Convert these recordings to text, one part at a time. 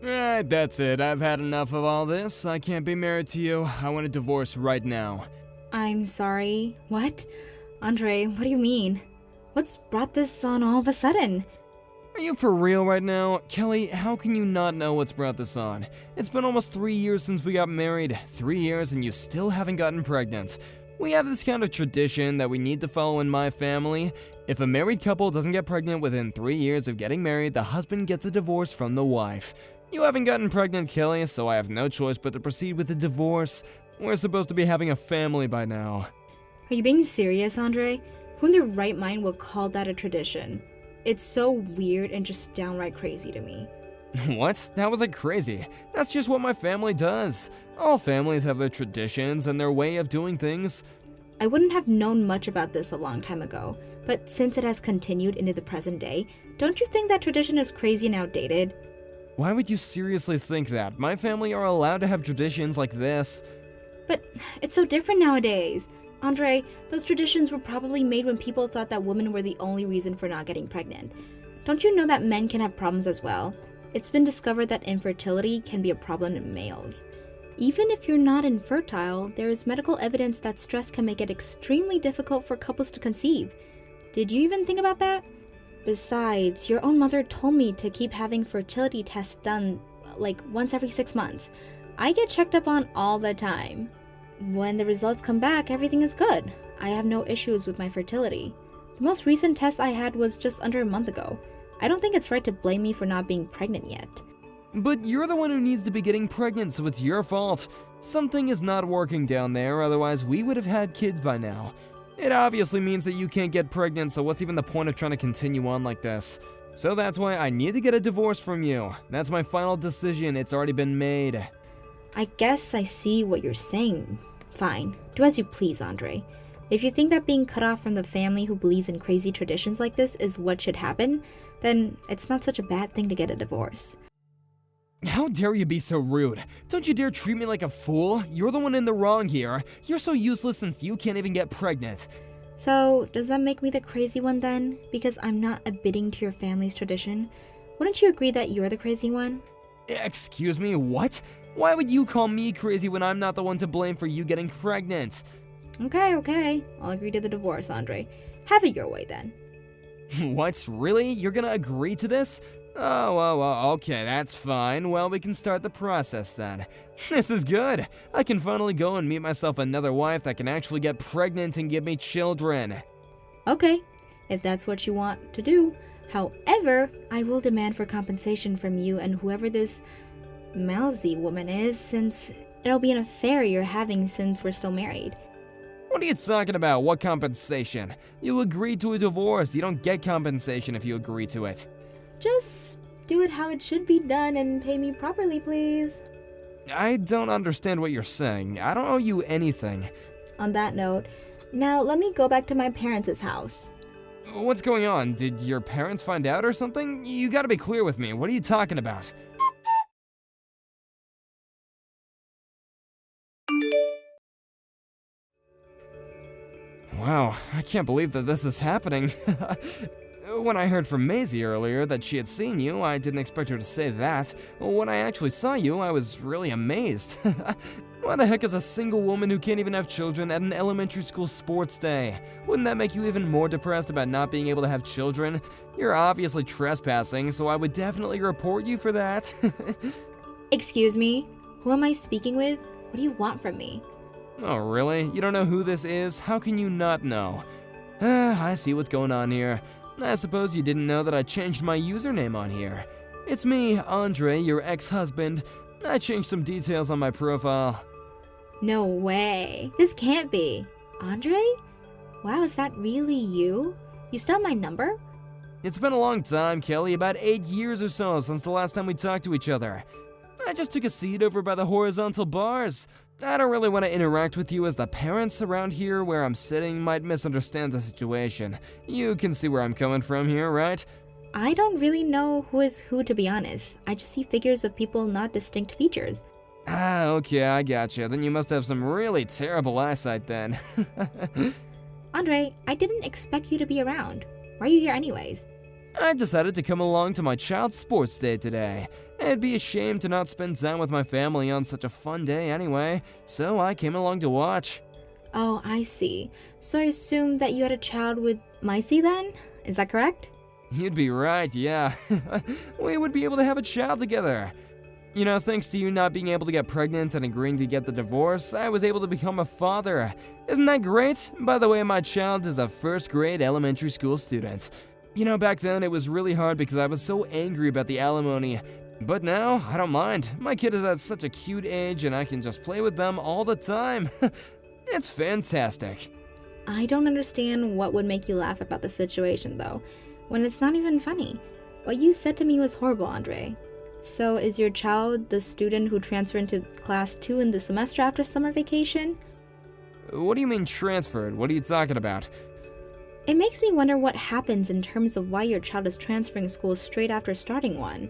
Alright, that's it. I've had enough of all this. I can't be married to you. I want a divorce right now. I'm sorry. What? Andre, what do you mean? What's brought this on all of a sudden? Are you for real right now? Kelly, how can you not know what's brought this on? It's been almost 3 years since we got married. 3 years and you still haven't gotten pregnant. We have this kind of tradition that we need to follow in my family. If a married couple doesn't get pregnant within 3 years of getting married, the husband gets a divorce from the wife. You haven't gotten pregnant, Kelly, so I have no choice but to proceed with the divorce. We're supposed to be having a family by now. Are you being serious, Andre? Who in their right mind will call that a tradition? It's so weird and just downright crazy to me. What? How was it crazy? That's just what my family does. All families have their traditions and their way of doing things. I wouldn't have known much about this a long time ago, but since it has continued into the present day, don't you think that tradition is crazy and outdated? Why would you seriously think that? My family are allowed to have traditions like this. But it's so different nowadays. Andre, those traditions were probably made when people thought that women were the only reason for not getting pregnant. Don't you know that men can have problems as well? It's been discovered that infertility can be a problem in males. Even if you're not infertile, there is medical evidence that stress can make it extremely difficult for couples to conceive. Did you even think about that? Besides, your own mother told me to keep having fertility tests done like once every 6 months. I get checked up on all the time. When the results come back, everything is good. I have no issues with my fertility. The most recent test I had was just under a month ago. I don't think it's right to blame me for not being pregnant yet. But you're the one who needs to be getting pregnant, so it's your fault. Something is not working down there, otherwise we would have had kids by now. It obviously means that you can't get pregnant, so what's even the point of trying to continue on like this? So that's why I need to get a divorce from you. That's my final decision, it's already been made. I guess I see what you're saying. Fine, do as you please, Andre. If you think that being cut off from the family who believes in crazy traditions like this is what should happen, then it's not such a bad thing to get a divorce. How dare you be so rude? Don't you dare treat me like a fool. You're the one in the wrong here. You're so useless since you can't even get pregnant. So, does that make me the crazy one then? Because I'm not abiding to your family's tradition? Wouldn't you agree that you're the crazy one? Excuse me, what? Why would you call me crazy when I'm not the one to blame for you getting pregnant? Okay. I'll agree to the divorce, Andre. Have it your way then. What? Really? You're gonna agree to this? Oh, okay, that's fine. Well, we can start the process then. This is good. I can finally go and meet myself another wife that can actually get pregnant and give me children. Okay, if that's what you want to do. However, I will demand for compensation from you and whoever this Malzy woman is, since it'll be an affair you're having since we're still married. What are you talking about? What compensation? You agreed to a divorce. You don't get compensation if you agree to it. Just do it how it should be done and pay me properly, please. I don't understand what you're saying. I don't owe you anything. On that note, now let me go back to my parents' house. What's going on? Did your parents find out or something? You gotta be clear with me. What are you talking about? Wow, I can't believe that this is happening. When I heard from Maisie earlier that she had seen you, I didn't expect her to say that. When I actually saw you, I was really amazed. Why the heck is a single woman who can't even have children at an elementary school sports day? Wouldn't that make you even more depressed about not being able to have children? You're obviously trespassing, so I would definitely report you for that. Excuse me? Who am I speaking with? What do you want from me? Oh, really? You don't know who this is? How can you not know? I see what's going on here. I suppose you didn't know that I changed my username on here. It's me, Andre, your ex-husband. I changed some details on my profile. No way. This can't be. Andre? Wow, is that really you? You still have my number? It's been a long time, Kelly, about 8 years or so since the last time we talked to each other. I just took a seat over by the horizontal bars. I don't really want to interact with you as the parents around here where I'm sitting might misunderstand the situation. You can see where I'm coming from here, right? I don't really know who is who, to be honest. I just see figures of people, not distinct features. Ah, okay, I gotcha. Then you must have some really terrible eyesight then. Andre, I didn't expect you to be around. Why are you here anyways? I decided to come along to my child's sports day today. It'd be a shame to not spend time with my family on such a fun day anyway, so I came along to watch. Oh, I see. So I assume that you had a child with Maisie then? Is that correct? You'd be right, yeah. We would be able to have a child together. You know, thanks to you not being able to get pregnant and agreeing to get the divorce, I was able to become a father. Isn't that great? By the way, my child is a first-grade elementary school student. You know, back then it was really hard because I was so angry about the alimony. But now, I don't mind. My kid is at such a cute age and I can just play with them all the time. It's fantastic. I don't understand what would make you laugh about the situation, though, when it's not even funny. What you said to me was horrible, Andre. So, is your child the student who transferred into class 2 in the semester after summer vacation? What do you mean transferred? What are you talking about? It makes me wonder what happens in terms of why your child is transferring schools straight after starting one.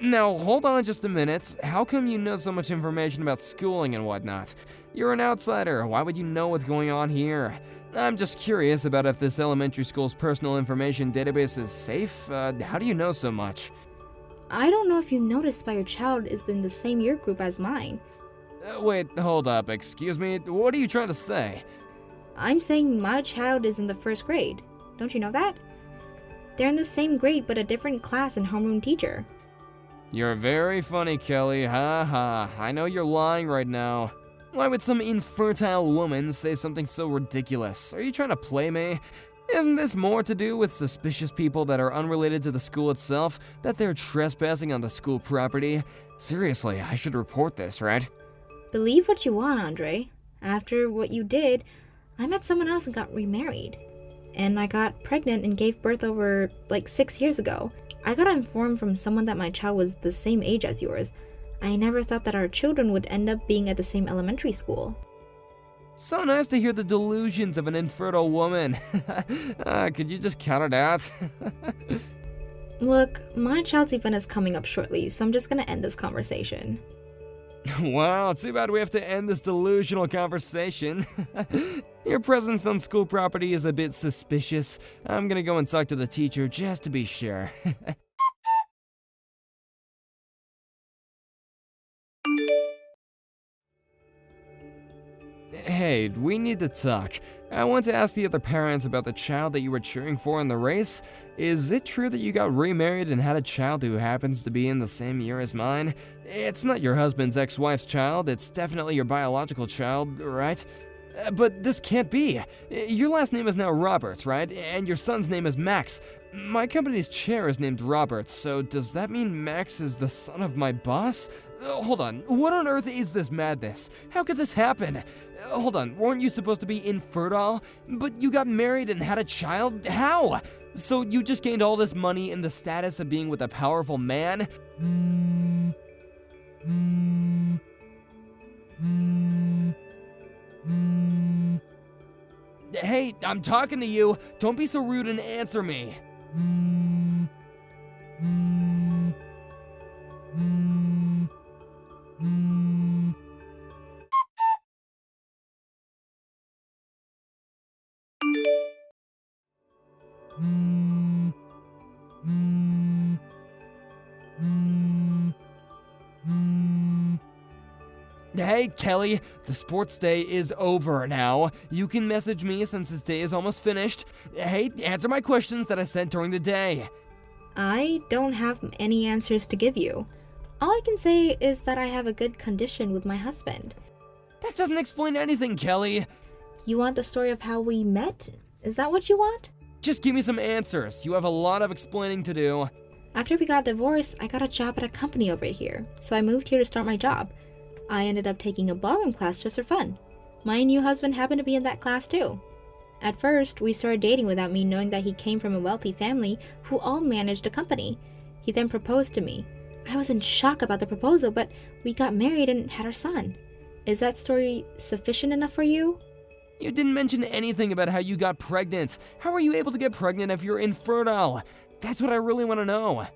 Now, hold on just a minute. How come you know so much information about schooling and whatnot? You're an outsider. Why would you know what's going on here? I'm just curious about if this elementary school's personal information database is safe. How do you know so much? I don't know if you noticed, but your child is in the same year group as mine. Wait, hold up. Excuse me. What are you trying to say? I'm saying my child is in the first grade. Don't you know that? They're in the same grade but a different class and homeroom teacher. You're very funny, Kelly. Ha ha. I know you're lying right now. Why would some infertile woman say something so ridiculous? Are you trying to play me? Isn't this more to do with suspicious people that are unrelated to the school itself, that they're trespassing on the school property? Seriously, I should report this, right? Believe what you want, Andre. After what you did, I met someone else and got remarried. And I got pregnant and gave birth over, 6 years ago. I got informed from someone that my child was the same age as yours. I never thought that our children would end up being at the same elementary school. So nice to hear the delusions of an infertile woman. Could you just cut it out? Look, my child's event is coming up shortly, so I'm just gonna end this conversation. Wow, too bad we have to end this delusional conversation. Your presence on school property is a bit suspicious. I'm gonna go and talk to the teacher just to be sure. Hey, we need to talk. I want to ask the other parents about the child that you were cheering for in the race. Is it true that you got remarried and had a child who happens to be in the same year as mine? It's not your husband's ex-wife's child, it's definitely your biological child, right? But this can't be. Your last name is now Roberts, right? And your son's name is Max. My company's chair is named Roberts, so does that mean Max is the son of my boss? Hold on, what on earth is this madness? How could this happen? Hold on, weren't you supposed to be infertile? But you got married and had a child? How? So you just gained all this money and the status of being with a powerful man? Hey, I'm talking to you. Don't be so rude and answer me. Hey, Kelly, the sports day is over now. You can message me since this day is almost finished. Hey, answer my questions that I sent during the day. I don't have any answers to give you. All I can say is that I have a good condition with my husband. That doesn't explain anything, Kelly. You want the story of how we met? Is that what you want? Just give me some answers. You have a lot of explaining to do. After we got divorced, I got a job at a company over here, so I moved here to start my job. I ended up taking a ballroom class just for fun. My new husband happened to be in that class too. At first, we started dating without me knowing that he came from a wealthy family who all managed a company. He then proposed to me. I was in shock about the proposal, but we got married and had our son. Is that story sufficient enough for you? You didn't mention anything about how you got pregnant. How are you able to get pregnant if you're infertile? That's what I really want to know.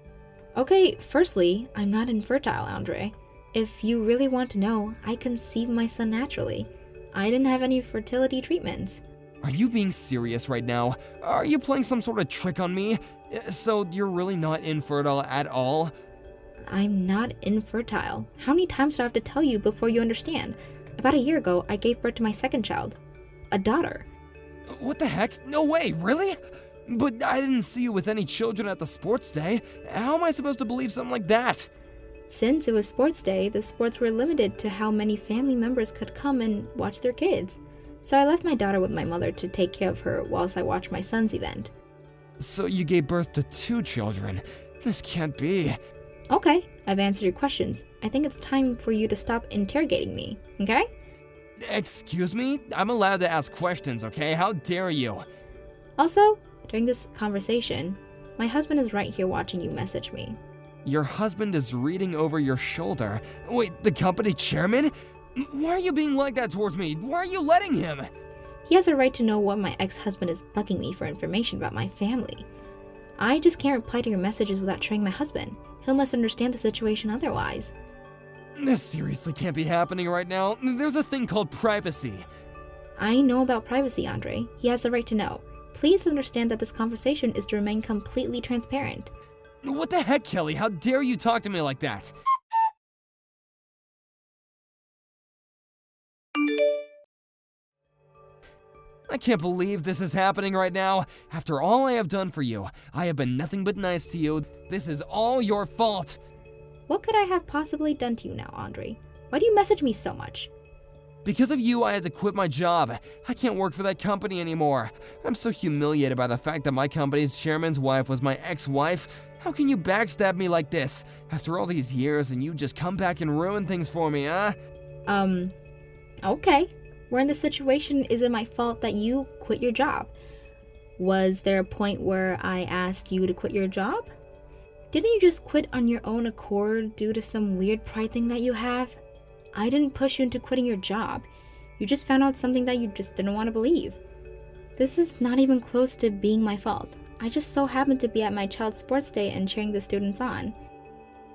Okay, firstly, I'm not infertile, Andre. If you really want to know, I conceived my son naturally. I didn't have any fertility treatments. Are you being serious right now? Are you playing some sort of trick on me? So you're really not infertile at all? I'm not infertile. How many times do I have to tell you before you understand? About a year ago, I gave birth to my second child. A daughter. What the heck? No way, really? But I didn't see you with any children at the sports day. How am I supposed to believe something like that? Since it was sports day, the sports were limited to how many family members could come and watch their kids. So I left my daughter with my mother to take care of her whilst I watched my son's event. So you gave birth to 2 children. This can't be. Okay, I've answered your questions. I think it's time for you to stop interrogating me, okay? Excuse me? I'm allowed to ask questions, okay? How dare you? Also, during this conversation, my husband is right here watching you message me. Your husband is reading over your shoulder. Wait, the company chairman? Why are you being like that towards me? Why are you letting him? He has a right to know what my ex-husband is bugging me for information about my family. I just can't reply to your messages without showing my husband. He'll misunderstand the situation otherwise. This seriously can't be happening right now. There's a thing called privacy. I know about privacy, Andre. He has the right to know. Please understand that this conversation is to remain completely transparent. What the heck, Kelly? How dare you talk to me like that? I can't believe this is happening right now. After all I have done for you, I have been nothing but nice to you. This is all your fault. What could I have possibly done to you now, Andre? Why do you message me so much? Because of you, I had to quit my job. I can't work for that company anymore. I'm so humiliated by the fact that my company's chairman's wife was my ex-wife. How can you backstab me like this? After all these years, and you just come back and ruin things for me, huh? Okay. We're in this situation. Is it my fault that you quit your job? Was there a point where I asked you to quit your job? Didn't you just quit on your own accord due to some weird pride thing that you have? I didn't push you into quitting your job. You just found out something that you just didn't want to believe. This is not even close to being my fault. I just so happened to be at my child's sports day and cheering the students on.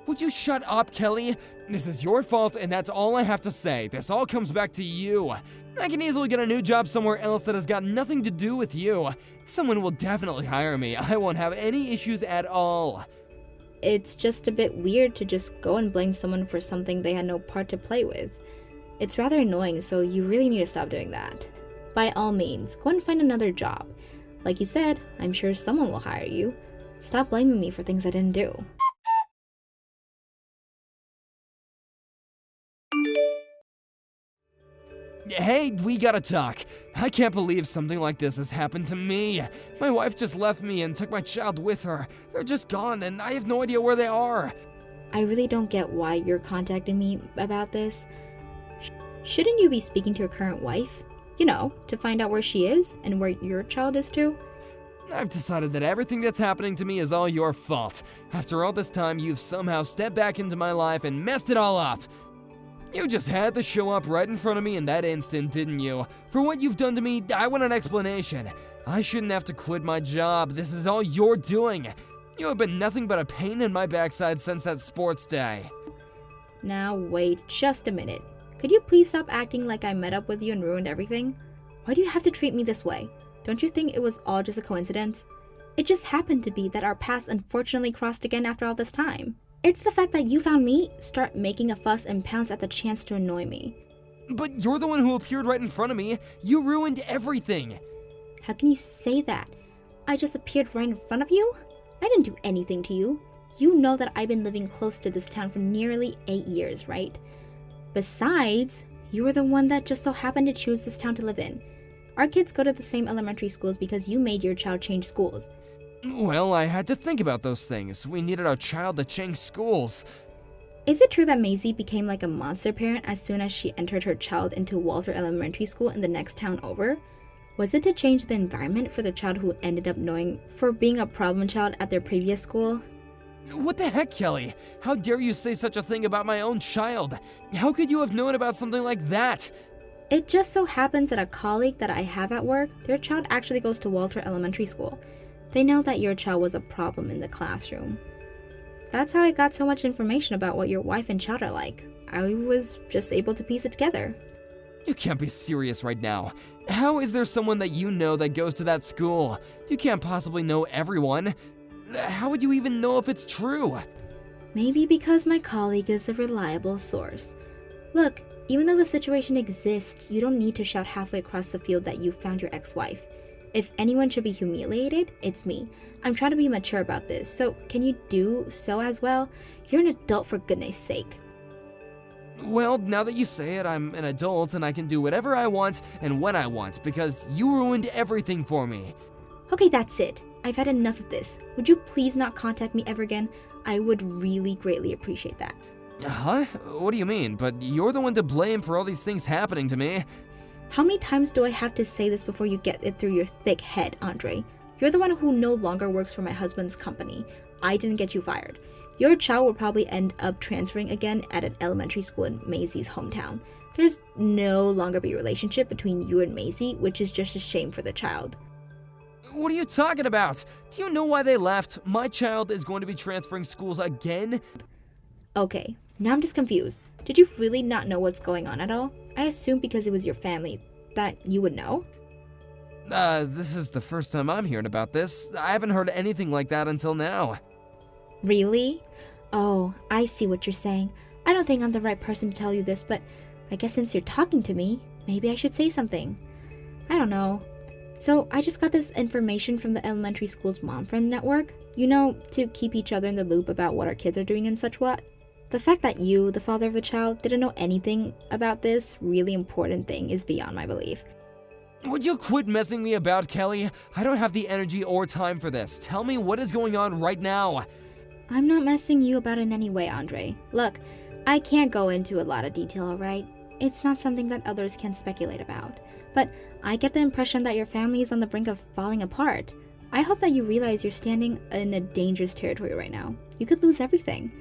Would you shut up, Kelly? This is your fault, and that's all I have to say. This all comes back to you. I can easily get a new job somewhere else that has got nothing to do with you. Someone will definitely hire me. I won't have any issues at all. It's just a bit weird to just go and blame someone for something they had no part to play with. It's rather annoying, so you really need to stop doing that. By all means, go and find another job. Like you said, I'm sure someone will hire you. Stop blaming me for things I didn't do. Hey, we gotta talk. I can't believe something like this has happened to me. My wife just left me and took my child with her. They're just gone, and I have no idea where they are. I really don't get why you're contacting me about this. Shouldn't you be speaking to your current wife? You know, to find out where she is and where your child is too? I've decided that everything that's happening to me is all your fault. After all this time, you've somehow stepped back into my life and messed it all up. You just had to show up right in front of me in that instant, didn't you? For what you've done to me, I want an explanation. I shouldn't have to quit my job. This is all you're doing. You have been nothing but a pain in my backside since that sports day. Now wait just a minute. Could you please stop acting like I met up with you and ruined everything? Why do you have to treat me this way? Don't you think it was all just a coincidence? It just happened to be that our paths unfortunately crossed again after all this time. It's the fact that you found me, start making a fuss and pounce at the chance to annoy me. But you're the one who appeared right in front of me. You ruined everything. How can you say that? I just appeared right in front of you? I didn't do anything to you. You know that I've been living close to this town for nearly 8 years, right? Besides, you were the one that just so happened to choose this town to live in. Our kids go to the same elementary schools because you made your child change schools. Well, I had to think about those things. We needed our child to change schools. Is it true that Maisie became like a monster parent as soon as she entered her child into Walter Elementary School in the next town over? Was it to change the environment for the child who ended up knowing for being a problem child at their previous school? What the heck, Kelly? How dare you say such a thing about my own child? How could you have known about something like that? It just so happens that a colleague that I have at work, their child actually goes to Walter Elementary School. They know that your child was a problem in the classroom. That's how I got so much information about what your wife and child are like. I was just able to piece it together. You can't be serious right now. How is there someone that you know that goes to that school? You can't possibly know everyone. How would you even know if it's true? Maybe because my colleague is a reliable source. Look, even though the situation exists, you don't need to shout halfway across the field that you found your ex-wife. If anyone should be humiliated, it's me. I'm trying to be mature about this, so can you do so as well? You're an adult, for goodness sake. Well, now that you say it, I'm an adult and I can do whatever I want and when I want because you ruined everything for me. Okay, that's it. I've had enough of this. Would you please not contact me ever again? I would really greatly appreciate that. Huh? What do you mean? But you're the one to blame for all these things happening to me. How many times do I have to say this before you get it through your thick head, Andre? You're the one who no longer works for my husband's company. I didn't get you fired. Your child will probably end up transferring again at an elementary school in Maisie's hometown. There's no longer be a relationship between you and Maisie, which is just a shame for the child. What are you talking about? Do you know why they left? My child is going to be transferring schools again? Okay, now I'm just confused. Did you really not know what's going on at all? I assumed because it was your family that you would know. This is the first time I'm hearing about this. I haven't heard anything like that until now. Really? Oh, I see what you're saying. I don't think I'm the right person to tell you this, but I guess since you're talking to me, maybe I should say something. I don't know. So I just got this information from the elementary school's mom friend network. You know, to keep each other in the loop about what our kids are doing and such what. The fact that you, the father of the child, didn't know anything about this really important thing is beyond my belief. Would you quit messing me about, Kelly? I don't have the energy or time for this. Tell me what is going on right now. I'm not messing you about in any way, Andre. Look, I can't go into a lot of detail, alright? It's not something that others can speculate about. But I get the impression that your family is on the brink of falling apart. I hope that you realize you're standing in a dangerous territory right now. You could lose everything.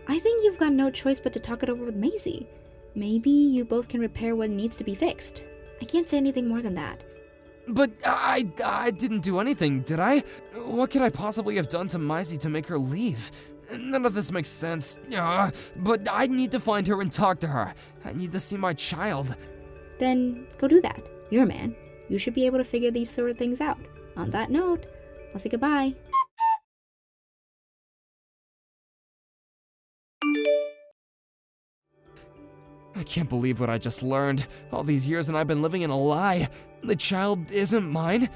I think you've got no choice but to talk it over with Maisie. Maybe you both can repair what needs to be fixed. I can't say anything more than that. But I didn't do anything, did I? What could I possibly have done to Maisie to make her leave? None of this makes sense. But I need to find her and talk to her. I need to see my child. Then go do that. You're a man. You should be able to figure these sort of things out. On that note, I'll say goodbye. I can't believe what I just learned. All these years and I've been living in a lie. The child isn't mine.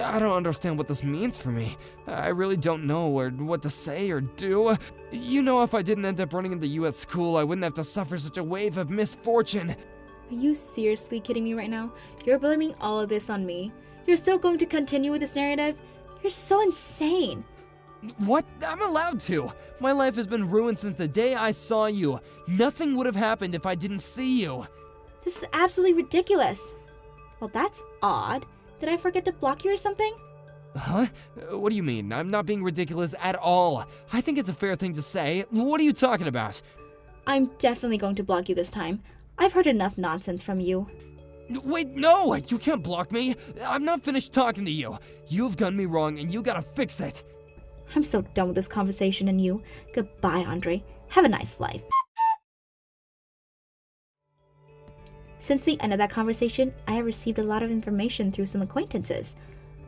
I don't understand what this means for me. I really don't know what to say or do. You know, if I didn't end up running into you at school, I wouldn't have to suffer such a wave of misfortune. Are you seriously kidding me right now? You're blaming all of this on me. You're still going to continue with this narrative? You're so insane. What? I'm allowed to. My life has been ruined since the day I saw you. Nothing would have happened if I didn't see you. This is absolutely ridiculous. Well, that's odd. Did I forget to block you or something? Huh? What do you mean? I'm not being ridiculous at all. I think it's a fair thing to say. What are you talking about? I'm definitely going to block you this time. I've heard enough nonsense from you. Wait, no! You can't block me! I'm not finished talking to you. You've done me wrong and you gotta fix it. I'm so done with this conversation and you. Goodbye, Andre. Have a nice life. Since the end of that conversation, I have received a lot of information through some acquaintances.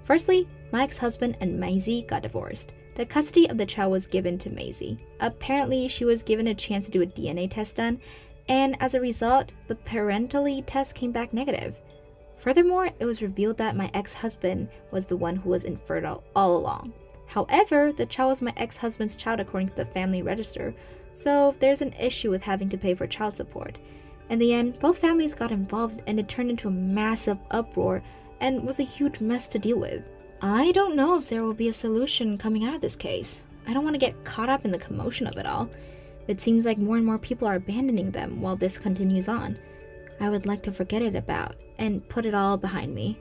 Firstly, my ex-husband and Maisie got divorced. The custody of the child was given to Maisie. Apparently, she was given a chance to do a DNA test done, and as a result, the parentality test came back negative. Furthermore, it was revealed that my ex-husband was the one who was infertile all along. However, the child was my ex-husband's child according to the family register, so there's an issue with having to pay for child support. In the end, both families got involved and it turned into a massive uproar and was a huge mess to deal with. I don't know if there will be a solution coming out of this case. I don't want to get caught up in the commotion of it all. It seems like more and more people are abandoning them while this continues on. I would like to forget it about and put it all behind me.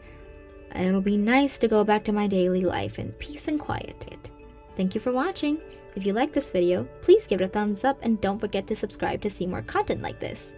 It'll be nice to go back to my daily life in peace and quiet. Thank you for watching. If you like this video, please give it a thumbs up and don't forget to subscribe to see more content like this.